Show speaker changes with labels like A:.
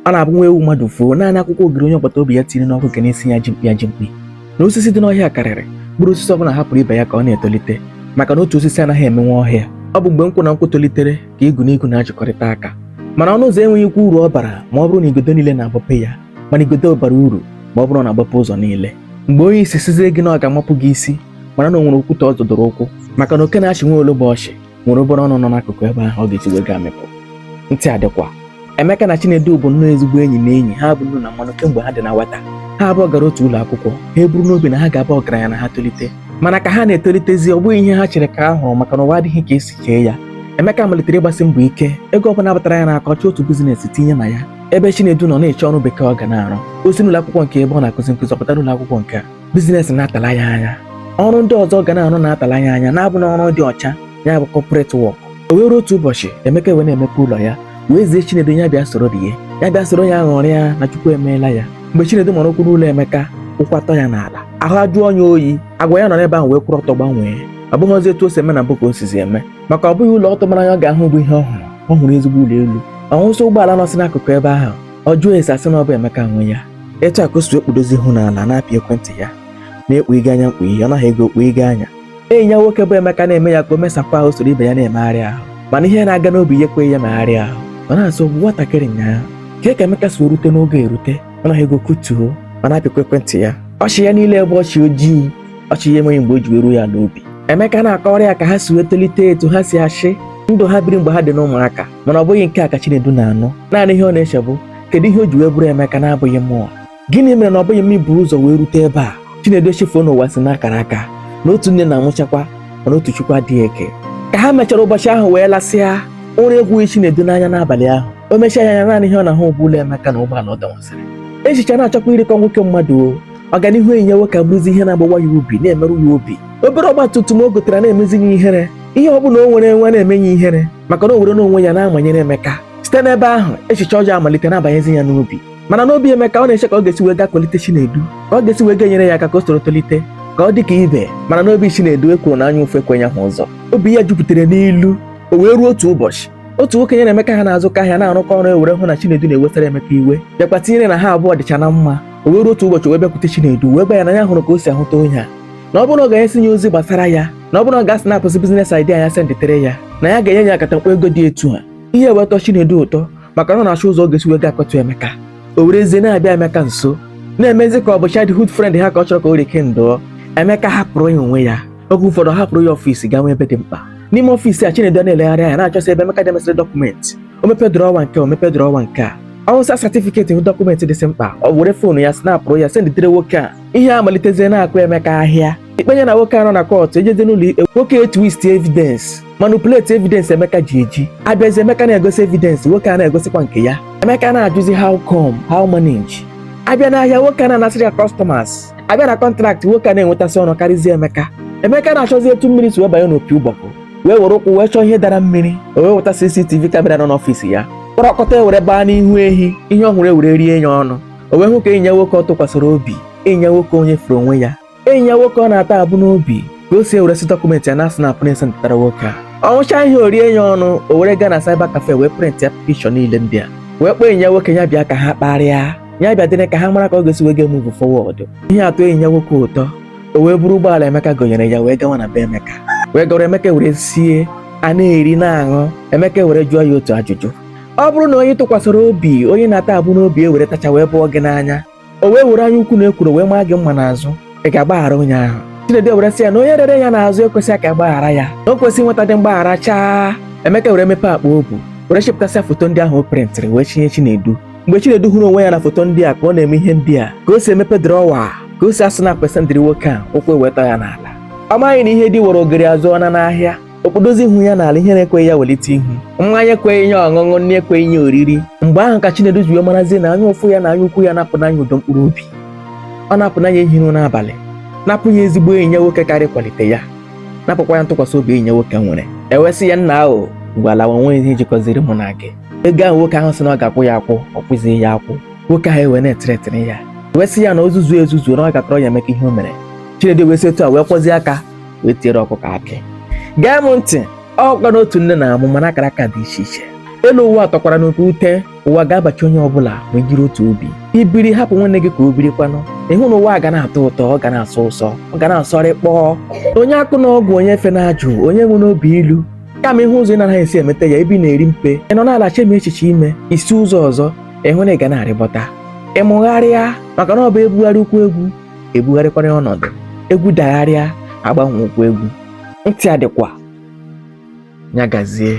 A: ọ na-abụ nwa ewu mmadụ fuo naanị akwụkwọ ogiri onye agbata obi ya tiri n'ọkụ ga na-esi ya ji mkpi na osisi dị n'ọhịa karịrị mkpụrụ osisi ọbụla hapụrụ ibe ya ka ọ na-etolite maka na otu osisi anaghị eme nwa ọhịa. Ọ bụ mgbe nkwụ na nkwụ tolitere ka igu na igu na-ajikọrịta aka, mana ọnụ ụzọ enweghị ikwu uru ọ bara ma ọ bụrụ na igodo niile na-agbapụ ya, mana igodo bara uru ma ọ bụrụ na agbapụ ụzọ niile. Mgbe onye isi sizie gị na ọ ga-amapụ gị isi mana na o nwere okwute ọ zọdoro ụkwụ, maka na oke na-achị nwa ologbo ọchị nwere obere ọnụ nọ n'akụkụ ebe ahụ ọ ga-esi wega amịpụ. Ntị adịkwa. Emeka na Chinedu bụ nnọọ ezigbo enyi na enyi, ha bụ nnu na mmanụ kemgbe ha dị na nwata. Ha abụọ gara otu ụlọ akwụkwọ, ha eburu n'obi na ha ga-aba ọgaranya na ha tolite, mana ka ha na-etolitezi ọ bụghị ihe ha chere ka ha hụrụ, maka na ụwa adịghị ka esi chee ya. Emeka malitere ịgbasi mbọ ike, ego ọbụla batara ya n'aka ọchị otu bizinesi tinye na ya, ebe Chinedu nọ na-eche ọrụ bekee ọ ga na-arụ. O si n'ụlọ akwụkwọ nke ebe ọ na-akụzi nkụzi ọpụta n'ụlọ akwụkwọ nke a, bizinesi na-atala ya anya. Ọrụ ndị ọzọ ga na-arụ na-atala ya anya na-abụ na ọrụ dị ọcha, ya bụ corporate work. O were otu ụbọchị Emeka wee na-emepe ụlọ ya wee zie Chinedu ya bịa soro di ya bịa soro ya ṅụrịa na Chukwu emeela ya. Mgbe Chinedu mara okwu n'ụlọ Emeka, ụkwụ atọ ya n'ala, ahụ ajụọ onye oyi, agwa ya nọ n'ebe ahụ wee kwụrụ ọtọ gbanwee. Ọ bụghịzi etu o si eme na mbụ ka o sizi eme, maka ọ bụghị ụlọ ọtọ mara anya ọ ga-ahụ bụ ihe ọ hụrụ ezigbo ụlọ elu. Ọ hụsị ụgbọala nọsị n'akụkụ ebe ahụ, ọ jụọ esi asị na ọ bụ Emeka nwe ya. Etu a ka o si ekpudozi ihu n'ala na-apị ekwentị ya na-ekpu ige anya mkpughe, ọ naghị ego okpu ige anya. Enyi ya nwoke bụ Emeka na-eme ya ka o mesapụ ahụ soro ibe ya na-emegharị ahụ, mana ihe na-aga n'obi ya ekweghị ya megharị ahụ. Ọ na-asị ogwu nwatakịrị nyaa ka Emeka si erute n'oge erute, ọ naghị ego kutuo, ọ na-apịkwa ekwentị ya. Ọchị ya niile bụ ọchị ojii, ọchị ya enweghị mgbe o ji were ya n'obi. Emeka na-akọrọ ya ka ha si wee tolite, etu ha si achị ndụ ha biri mgbe ha dị n'ụmụaka, mana ọ bụghị nke a ka Chinedu na-anụ. Naanị ihe ọ na-eche bụ kedu ihe o ji wee bụrụ Emeka na-abụghị mmụọ. Gịnị mere na ọ bụghị m ibu ụzọ wee rute ebe a? Chinedu echefuo n'ụwa si n'akara aka na otu nne na-anwụchakwa mana otu Chukwu adịghị eke. Ka ha mechara ụbọchị ahụ wee lasịa, ụra egwughị Chinedu n'anya n'abalị ahụ. O mechaa ya naanị ihe ọ na-ahụ bụ ụlọ Emeka na ụgbọala ọ dọwasịrị. Echiche na-achọkwa irikọ nwoke mmadụ, ọganihu enyi ya nwoke abụrụzi ihe na-agbawa ya obi, na-emerụ ya obi. Obere ọgba tum tum o gotere na-emezi ya ihere, ihe ọ bụla o nwere nwa na-eme ya ihere, maka na o were n'onwe ya na-amanyere Emeka. Site n'ebe ahụ echiche ọjọọ amalite na-abanyezi ya n'obi, mana n'obi Emeka ọ na-eche ka ọ ga-esi wee gaa kwalite Chinedu, ka ọ ga-esi wee ga-enyere ya aka ka o soro tolite, ka ọ dị ka ibe. Mana n'obi Chinedu ekwuru na anya ụfụ ekwenye ahụ ụzọ, obi ya jupụtara n'ilu. O wee ruo otu ụbọchị, otu nwoke nyere Emeka ha na-azụkọ ahịa na-arụkọ ọrụ ewere hụ na Chinedu na-ewetara Emeka iwe, bịakwa tinyere na ha abụọ dịcha na mma. O wee ruo otu ụbọchị wee bịakwute Chinedu wee gwa ya na ya hụrụ ka o si ahụta onye a, na ọ bụrụ na ọ ga-esi ya ozi gbasara ya, na ọ bụrụ na ọ ga-asị na-apụsị biznes idea ya senditere ya, na ya ga-enye ya akatakpo ego dị etu a. Ihe wetọ Chinedu ụtọ, maka na ọ na-achọ ụzọ ọ ga-esi wee ga-akọtụ Emeka. O werezie na-abịa Emeka nso, na-emezi ka ọ bụ childhood friend ha ka ọ chọrọ ka o rike ndụọ. Emeka hapụrụ ya onwe ya, oge ụfọdụ ọ hapụrụ ya ọfiisi gaa nwee ebe dị mkpa. N'ime ọfiisi a Chinedu na-elegharị anya na-achọsị ebe Emeka demesịrị dọkụmentị. O mepe drọwa nke o mepe drọwa nke a, ọ wụsa satifiketi hụ dọkụmentị dịsị mkpa, ọ were foonu ya snapụrụ ya senditere nwoke a. Ihe a malitezie na-akụ Emeka ahịa. Ikpenye na nwoke anọ na kọọtụ ejeze n'ụlọ ikpe, nwoke twist evidence, manipulate evidence Emeka ji eji. Abịazi Emeka na-egosi evidence, nwoke a na-egosikwa nke ya. Emeka na-ajụzi how come, how manage. Abịa n'ahịa nwoke a na-anasịrị ya customers. Abịa na kọntrakt nwoke a na-enwetasị ọnụ karịzie Emeka. Emeka na-achọzi etu mmiri si wee banye n'opi ụgbọkọ, wee were ụkwụ wee chọọ ihe dara mmiri, o wee weta CCTV kamera nọ n'ọfiisi ya, kpọrọkọta ewere baa n'ihu ehi, ihe ọ hụrụ ewere rie ya ọnụ. O wee hụ ka enyi ya nwoke ọ tụkwasịrị obi, enyi ya nwoke onye furu onwe ya, enyi ya nwoke ọ na-ata abụ n'obi, ka o si eweresi dọkụmentị ya na snap na-ese ntụtara nwoke a. Ọ nwụcha ihe o rie ya ọnụ, o were gaa na cyber cafe wee print ya pikchọ niile ndị a, wee kpọọ enyi ya nwoke ya bịa ka ha kparịa, ya bịa dịrị ka ha mara ka ọ ga-esi wee ga move forward. Ihe atọ enyi ya nwoke ụtọ, o wee buru ụgbọala Emeka gonyere ya wee gawa na be Emeka, wee gọrọ Emeka were sie, a na-eri na-aṅụ. Emeka were jụọ ya otu ajụjụ: ọ bụrụ na onye tụkwasịrị obi, onye na-ata abụ n'obi ewere tacha wee bụọ gị n'anya, o wee were anya ukwu na ekwuru wee maa gị mma n'azụ, ị ga-agbaghara onye ahụ? Chinedu were sị ya na onye rere ya n'azụ ekwesịghị ka agbaghara ya, na o kwesịghị nweta dị mgbaghara chaa. Emeka were mepe akpa obu, were chepụtasịa foto ndị ahụ o prịntịrị wee chinye Chinedu. Mgbe Chinedu hụrụ onwe ya na foto ndị a ka ọ na-eme ihe ndị a, ka o si emepe drọwa, ka o si asụ na pesentịrị nwoke a, ụkwụ eweta ya n'ala. Ọ maghị na ihe dị were ogiri azụọ n'ahịa, okpodozi ihu ya n'ala, ihe na-ekweghị ya welite ihu, mmanya ekweghị ya ọṅụṅụ, nne ekweghị ya oriri. Mgbe ahụ ka Chinedu ji wee marazie na anya ụfụ ya na anya ukwu ya napụ n'anya udo mkpụrụ obi. Ọ napụ n'anya ihiru n'abalị, napụ ya ezigbo enyi ya nwoke karị kwalite ya, napụkwa ya ntụkwasị obi enyi ya nwoke nwere. Ewesị ya nna ahụ ngwala nwe ihe jikọziri mụ na gị. Ego ahụ nwoke ahụ sị na ọ ga-akwụ ya akwụ, ọ kwụzie ya akwụ. Nwoke ahụ ewe na-etere ya, ewesị ya na ozuzu ezuzu na ọ ga-akọrọ ya Emeka ihe o mere. Chinedu wee sị etu a wee kwọzie aka wee tiere ọkụkọ akị. Gee m ntị, ọkwa n'otu nne na-amụ mana akara aka dị iche iche. Elu ụwa tọkwara n'oke ute, ụwa ga-abachi onye ọbụla ma jiri otu obi ibiri hapụ nwanne gị ka o birikwanụ. ịhụ na ụwa ga na-atọ ụtọ, ọ ga na-asọ ụsọ, ọ ga na-asọrị kpọọ. onye akụ na ọgwụ, onye efe na-ajụ, onye nwe n'obi ilu, kama ịhụ ụzọ ị na-anaghị esi emete ya ebe ị na-eri mpe, ị nọ n'ala chemi echiche ime isi ụzọ ọzọ, ịhụ na ị ga na-arịbọta ịmụgharịa, maka na ọ bụ ebugharị ụkwụ egwu ebugharịkwara ọnọdụ. egwu dagharịa agbanwe ụkwụ egwu. ntị adịkwa ya gazie.